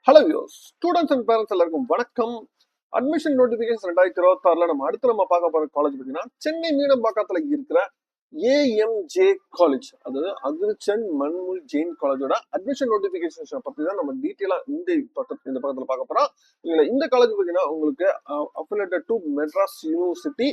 Hello views students and parents எல்லாருக்கும் வணக்கம். Admission notification 2026 நம்ம பார்க்க போற காலேஜ் பார்த்தீங்கன்னா சென்னை மீனம்பாக்கத்துல இருக்கிற ஏஎம்ஜே காலேஜ், அதாவது அக்ரிச்சந்த் மன்முல் ஜெயின் காலேஜோட அட்மிஷன் நோட்டிபிகேஷன் பத்தி தான் நம்ம டீட்டெயிலா இந்த பக்கத்துல பார்க்க போறோம். இந்த காலேஜ் பார்த்தீங்கன்னா உங்களுக்கு affiliated to Madras university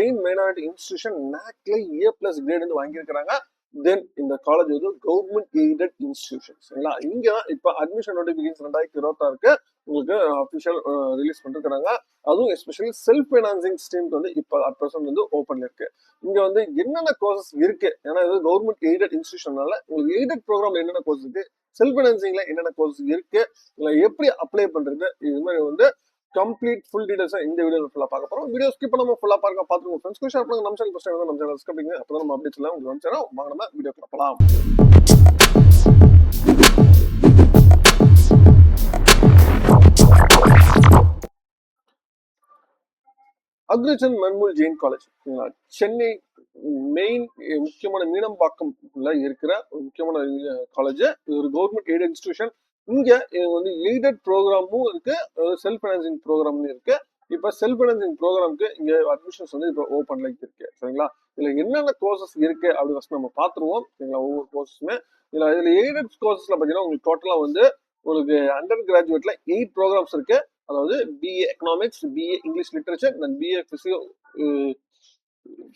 Jain minority institution நாக்ல A+ கிரேட் வாங்கியிருக்கிறாங்க. தென் இந்த காலேஜ் வந்து கவர்மெண்ட் எய்டட் இன்ஸ்டிடியூஷன். சரிங்களா, இங்கதான் இப்ப அட்மிஷன் நோட்டிபிகேஷன் 2026 உங்களுக்கு அபிஷியல் ரிலீஸ் பண்ணிருக்காங்க. அதுவும் எஸ்பெஷலி செல்ஃப் பைனான்சிங் ஸ்ட்ரீம் வந்து இப்ப அட் பிரசன்ட் வந்து ஓப்பன்ல இருக்கு. இங்க வந்து என்னென்ன கோர்சஸ் இருக்கு, ஏன்னா இது கவர்மெண்ட் எய்டட் இன்ஸ்டிடியூஷனால உங்களுக்கு எய்டட் ப்ரோக்ராம்ல என்னென்ன கோர்ஸ் இருக்கு, செல்ஃப் பைனான்சிங்ல என்னென்ன கோர்ஸ் இருக்கு, எப்படி அப்ளை பண்றது, இது மாதிரி வந்து கம்ப்ளீட் ஃபுல் டீடைல்ஸ் இந்த வீடியோ ஃபுல்லா பார்க்க போறோம். வீடியோ ஸ்கிப் பண்ணாம ஃபுல்லா பார்த்துங்க ஃப்ரெண்ட்ஸ்க்கு ஷேர் பண்ணுங்க. நம்ம சேனல் ஃபர்ஸ்ட் டைம் நம்ம சேனல் சப்ஸ்கிரைப் பண்ணுங்க. அப்பதான் நம்ம அப்டேட்ஸ் எல்லாம் உங்களுக்கு வந்துச்சா வாங்க நம்ம வீடியோக்குள்ள போலாம். அக்ரிச்சந்த் மன்முல் ஜெயின் காலேஜ் சென்னை மெயின் முக்கியமான மீனம்பாக்கம்ல இருக்கிற முக்கியமான காலேஜ். இது ஒரு கவர்மெண்ட் எய்டட் இன்ஸ்டிடியூஷன். இங்க வந்து எய்டட் ப்ரோக்ராமும் இருக்கு, செல்ஃப் பைனான்சிங் ப்ரோக்ராமும் இருக்கு. இப்ப செல்ஃப் பைனான்சிங் ப்ரோக்ராமுக்கு இங்க அட்மிஷன்ஸ் வந்து இப்போ ஓப்பன்ல இருக்கு. சரிங்களா, இதுல என்னென்ன கோர்சஸ் இருக்கு அப்படி ஃபர்ஸ்ட் நம்ம பாத்துருவோம். சரிங்களா, ஒவ்வொரு கோர்ஸுமே இதுல எய்டட் கோர்சஸ்ல பாத்தீங்கன்னா உங்களுக்கு டோட்டலா வந்து உங்களுக்கு அண்டர் கிராஜுவேட்ல 8 ப்ரோக்ராம்ஸ் இருக்கு. அதாவது BA economics, BA English literature, then BA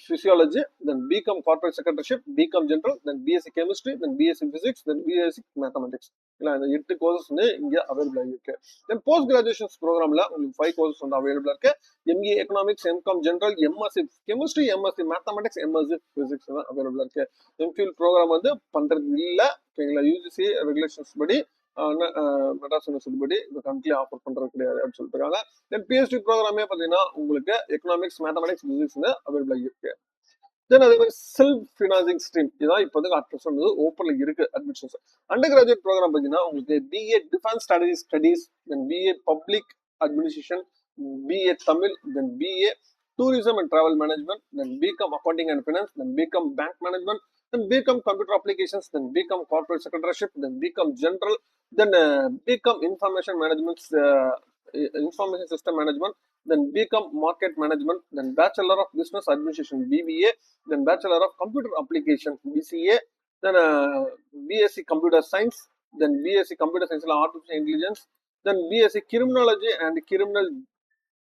physiology, then BCom corporate secretaryship, BCom general, then BSc chemistry, then BSc physics, then BSc mathematics. இந்த 8 கோர்சஸ் வந்து இங்க அவைலபிளா இருக்கு. தென் போஸ்ட் கிராஜுவேஷன் ப்ரோக்ராம்ல உங்களுக்கு 5 கோர்சஸ் வந்து அவைலபிளா இருக்கு. MA economics, MCom general, MSc chemistry, MSc mathematics, MSc physics தான் அவைலபிளா இருக்கு. MPhil ப்ரோக்ராம் வந்து பண்றது இல்ல. ஓகேங்களா, UGC ரெகுலேஷன்ஸ் படி மெட்ராஸ் யூனிவர்சிட்டி படி இந்த கண்ட்ரில ஆஃபர் பண்றது கிடையாது அப்படின்னு சொல்லிருக்காங்க. தென் PhD ப்ரோக்ராமே பாத்தீங்கன்னா உங்களுக்கு எக்கனாமிக்ஸ், மேத்தமெட்டிக்ஸ், பிசிக்ஸ் அவைலபிளா இருக்கு. தென் அதே மாதிரி செல்ஃப் ஃபினான்சிங் ஸ்ட்ரீம் இதான் இப்போ வந்து அட் பிரசன்ட் வந்து ஓப்பன்ல இருக்கு அட்மிஷன்ஸ். அண்டர் கிராஜுவேட் ப்ரோக்ராம் பார்த்தீங்கன்னா உங்களுக்கு BA defence studies, then BA public administration, BA Tamil, then BA tourism and travel management, then BCom accounting and finance, then BCom bank management, then BCom computer applications, then BCom corporate secretaryship, then BCom general, then BCom information management, information system management, then BCom market management, then bachelor of business administration BBA, then bachelor of computer application BCA, then BSc computer science, then BSc computer science and artificial intelligence, then BSc criminology and criminal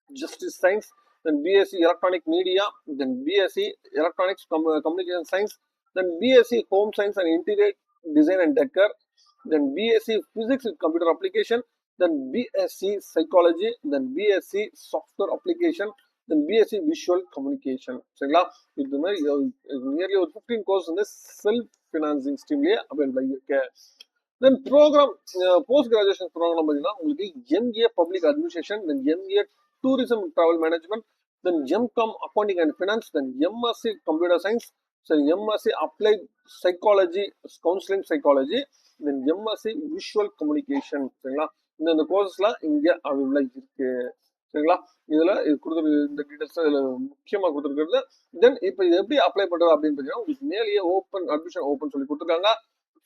justice science, then BSc electronic media, then BSc electronics communication science, then BSc home science and interior design and decor, then BSc physics with computer application, then BSc psychology, then BSc software application, then BSc visual communication. சரிங்களா, இது மாதிரி nearly ஒரு 15 course வந்து self financing ஸ்ட்ரீம்லயே அவைலபிளா இருக்கு. Then program post graduation program பார்த்தீங்கன்னா உங்களுக்கு MA public administration, then MA tourism travel management, then MCom accounting and finance, then MSc computer science, சரி MSc applied psychology counselling psychology, then MSc visual communication. சரிங்களா, இந்த கோர்சஸ்லாம் இங்க அவைலபிளா இருக்கு. சரிங்களா, இதுல இது கொடுத்துருக்கு இந்த டீடைல்ஸ் இதுல முக்கியமா கொடுத்துருக்கிறது. தென் இப்போ இது எப்படி அப்ளை பண்றது அப்படின்னு பார்த்தீங்கன்னா உங்களுக்கு மேலேயே அட்மிஷன் ஓப்பன் சொல்லி கொடுத்துருக்காங்க.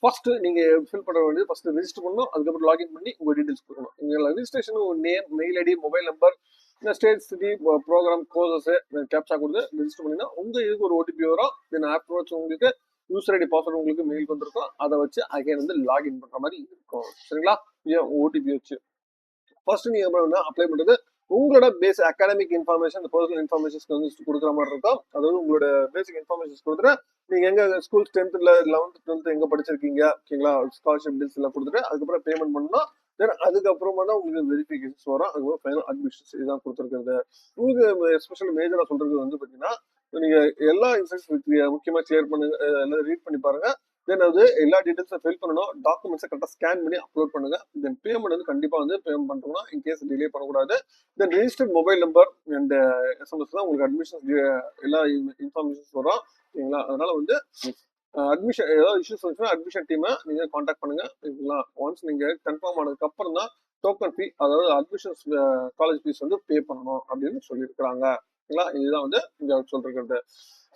ஃபர்ஸ்ட் நீங்க ஃபில் பண்ண வேண்டியது ஃபர்ஸ்ட் ரெஜிஸ்டர் பண்ணணும். அதுக்கப்புறம் லாகின் பண்ணி உங்க டீடைல்ஸ் கொடுக்கணும். இங்க registration name, mail ID, mobile number, state, city, program, courses captcha கொடுத்து ரெஜிஸ்டர் பண்ணினா உங்க இதுக்கு ஒரு OTP வரும். தென் ஆஃப்டர்வர்ட்ஸ் உங்களுக்கு யூசர் ஐடி பாஸ்வேர்டு உங்களுக்கு மெயில் வந்திருக்கும். அதை வச்சு அகைன் வந்து லாகின் பண்ற மாதிரி இருக்கும். சரிங்களா, OTP வச்சு ஃபர்ஸ்ட் நீங்க அப்ளை பண்றது உங்களோட பேசிக் அகாடமிக் இன்ஃபர்மேஷன், பர்சனல் இன்ஃபர்மேஷன்ஸ் வந்து கொடுக்குற மாதிரி இருக்கும். அதாவது உங்களோட பேசிக் இன்ஃபர்மேஷன்ஸ் கொடுத்துட்டு நீங்க எங்க ஸ்கூல் 10th 11th 12th எங்க படிச்சிருக்கீங்க, ஓகேங்களா, ஸ்காலர்ஷிப் டீல்ஸ் எல்லாம் கொடுத்துட்டு அதுக்கப்புறம் பேமெண்ட் பண்ணணும். தென் அதுக்கப்புறமா தான் உங்களுக்கு வெரிஃபிகேஷன்ஸ் வரும். அதுக்கப்புறம் ஃபைனல் அட்மிஷன்ஸ் இதுதான் கொடுத்துருக்கிறது. உங்களுக்கு எஸ்பெஷலி மேஜரா சொல்றது வந்து பாத்தீங்கன்னா நீங்க எல்லா இன்ஸ்ட்ரக்ஷன்ஸ் முக்கியமா கிளியர் பண்ணுங்க, எல்லாம் ரீட் பண்ணி பாருங்க. தென் அது எல்லா டீடைல்ஸும் ஃபில் பண்ணணும். டாக்குமெண்ட்ஸை கரெக்டாக ஸ்கேன் பண்ணி அப்லோட் பண்ணுங்க. தென் பேமெண்ட் வந்து கண்டிப்பாக வந்து பேமெண்ட் பண்ணுறோம்னா இன்கேஸ் டிலே பண்ணக்கூடாது. Then registered mobile number and SMS தான் உங்களுக்கு அட்மிஷன் எல்லா இன்ஃபர்மேஷன்ஸ் வரும். ஓகேங்களா, அதனால வந்து அட்மிஷன் ஏதாவது இஷ்யூஸ் வந்துச்சுன்னா அட்மிஷன் டீமை நீங்கள் காண்டாக்ட் பண்ணுங்க. ஓகேங்களா, ஒன்ஸ் நீங்கள் கன்ஃபார்ம் ஆனதுக்கு அப்புறம் தான் டோக்கன் ஃபீ, அதாவது அட்மிஷன்ஸ் காலேஜ் ஃபீஸ் வந்து பே பண்ணணும் அப்படின்னு சொல்லியிருக்கிறாங்க. ஓகேங்களா, இதுதான் வந்து இங்கே சொல்லிருக்கிறது.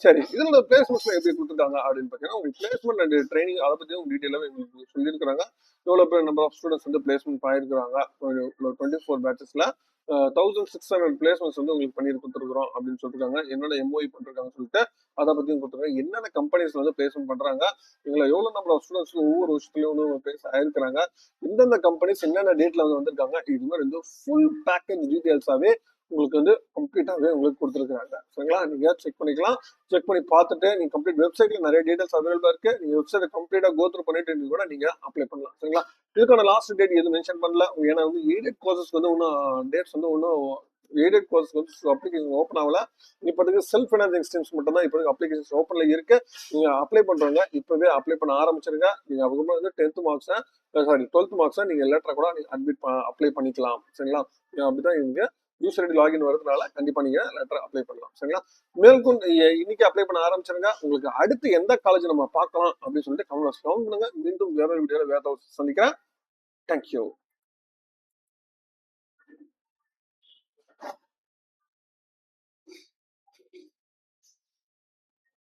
சரி, இதோட பிளேஸ்மெண்ட்ஸ்ல எப்படி கொடுத்துருக்காங்க அப்படின்னு பார்த்தீங்கன்னா, உங்களுக்கு பிளேஸ்மெண்ட் அண்ட் ட்ரைனிங் அதை பத்தி டீட்டெயிலாக உங்களுக்கு சொல்லியிருக்காங்க. எவ்வளவு பேர் நம்பர் ஆஃப் ஸ்டூடெண்ட்ஸ் வந்து பிளேஸ்மெண்ட் ஆயிருக்காங்க 24 பேட்சஸ்ல 1600 பிளேஸ்மெண்ட்ஸ் வந்து உங்களுக்கு பண்ணி கொடுத்துருக்கோம் அப்படின்னு சொல்லிருக்காங்க. என்னென்ன எம்ஓஇ பண்ணிருக்காங்கன்னு சொல்லிட்டு அதை பத்தியும் கொடுத்துருக்காங்க. என்னென்ன கம்பெனிஸ்ல வந்து பிளேஸ்மெண்ட் பண்றாங்க, எங்களை எவ்வளவு நம்பர் ஆஃப் ஸ்டூடெண்ட்ஸ் ஒவ்வொரு வருஷத்துலயும் வந்து பிளேஸ் ஆயிருக்கிறாங்க, எந்தெந்த கம்பெனிஸ் என்னென்ன டேட்ல வந்து வந்திருக்காங்க, இது மாதிரி வந்து ஃபுல் பேக்கேஜ் டீடைல்ஸாவே உங்களுக்கு வந்து கம்ப்ளீட்டாவே உங்களுக்கு கொடுத்துருக்காங்க. சரிங்களா, நீங்க செக் பண்ணிக்கலாம். செக் பண்ணி பார்த்துட்டு நீங்க கம்ப்ளீட் வெப்சைட்ல நிறைய டீடைல்ஸ் அவைலபிளா இருக்கு. நீங்க வெப்சைட் கம்ப்ளீட்டா கோ த்ரூ பண்ணிட்டு கூட நீங்க அப்ளை பண்ணலாம். சரிங்களா, இதுக்கான லாஸ்ட் டேட் எதுவும் மென்ஷன் பண்ணல. ஏன்னா வந்து எய்டட் கோர்சஸ்க்கு வந்து இன்னும் டேட்ஸ் வந்து இன்னும் எய்டட் கோர்ஸ் வந்து அப்ளிகேஷன் ஓப்பன் ஆகல. இப்போதைக்கு செல்ஃப் ஃபைனான்சிங் ஸ்கீம்ஸ் மட்டும் தான் இப்போதைக்கு அப்ளிகேஷன் ஓப்பன்ல இருக்கு. நீங்க அப்ளை பண்றவங்க இப்பவே அப்ளை பண்ண ஆரம்பிச்சிருங்க. நீங்க அதுக்கப்புறம் வந்து 12th மார்க்ஸை நீங்க லெட்டரை கூட நீங்க அட்மிட் அப்ளை பண்ணிக்கலாம். சரிங்களா, அப்படிதான் இங்க யூசர் ஐடி லாகின் வரதுனால கண்டிப்பா நீங்க லெட்டர் அப்ளை பண்ணலாம். சரிங்களா, மேற்கொண்டு இன்னைக்கு அப்ளை பண்ண ஆரம்பிச்சிருங்க. உங்களுக்கு அடுத்து எந்த காலேஜ் நம்ம பார்க்கலாம் அப்படின்னு சொல்லிட்டு கமெண்ட் பண்ணுங்க. மீண்டும் வேற வீடியோல வேற சந்திக்கிறேன். தேங்க்யூ.